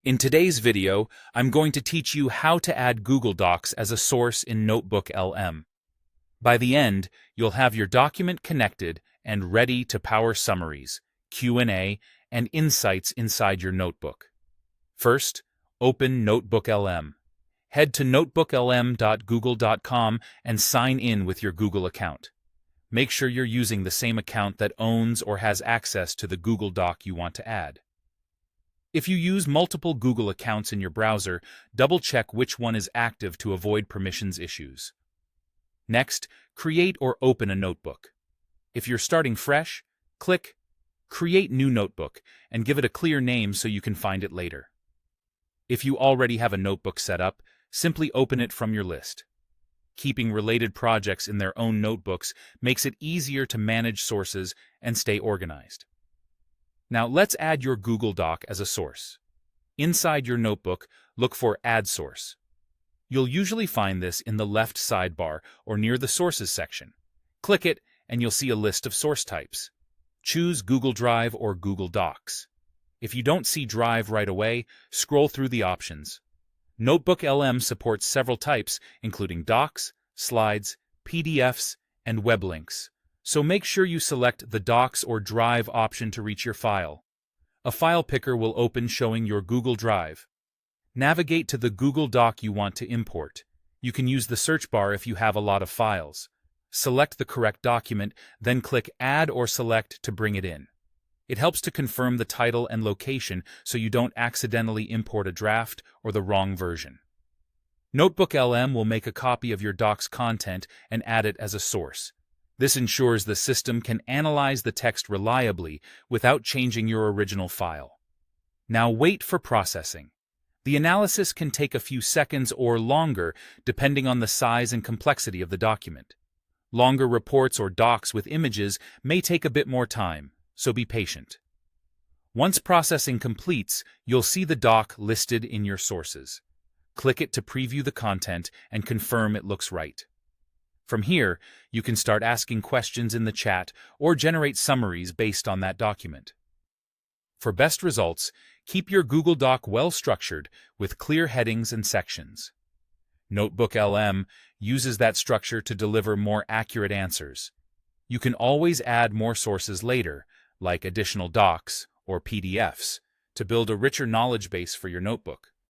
In today's video, I'm going to teach you how to add Google Docs as a source in NotebookLM. By the end, you'll have your document connected and ready to power summaries, Q&A, and insights inside your notebook. First, open NotebookLM. Head to notebooklm.google.com and sign in with your Google account. Make sure you're using the same account that owns or has access to the Google Doc you want to add. If you use multiple Google accounts in your browser, double-check which one is active to avoid permissions issues. Next, create or open a notebook. If you're starting fresh, click Create New Notebook and give it a clear name so you can find it later. If you already have a notebook set up, simply open it from your list. Keeping related projects in their own notebooks makes it easier to manage sources and stay organized. Now let's add your Google Doc as a source. Inside your notebook, look for Add Source. You'll usually find this in the left sidebar or near the Sources section. Click it and you'll see a list of source types. Choose Google Drive or Google Docs. If you don't see Drive right away, scroll through the options. NotebookLM supports several types, including Docs, Slides, PDFs, and web links. So make sure you select the Docs or Drive option to reach your file. A file picker will open showing your Google Drive. Navigate to the Google Doc you want to import. You can use the search bar if you have a lot of files. Select the correct document, then click Add or Select to bring it in. It helps to confirm the title and location so you don't accidentally import a draft or the wrong version. NotebookLM will make a copy of your doc's content and add it as a source. This ensures the system can analyze the text reliably without changing your original file. Now wait for processing. The analysis can take a few seconds or longer depending on the size and complexity of the document. Longer reports or docs with images may take a bit more time, so be patient. Once processing completes, you'll see the doc listed in your sources. Click it to preview the content and confirm it looks right. From here, you can start asking questions in the chat or generate summaries based on that document. For best results, keep your Google Doc well-structured with clear headings and sections. NotebookLM uses that structure to deliver more accurate answers. You can always add more sources later, like additional docs or PDFs, to build a richer knowledge base for your notebook.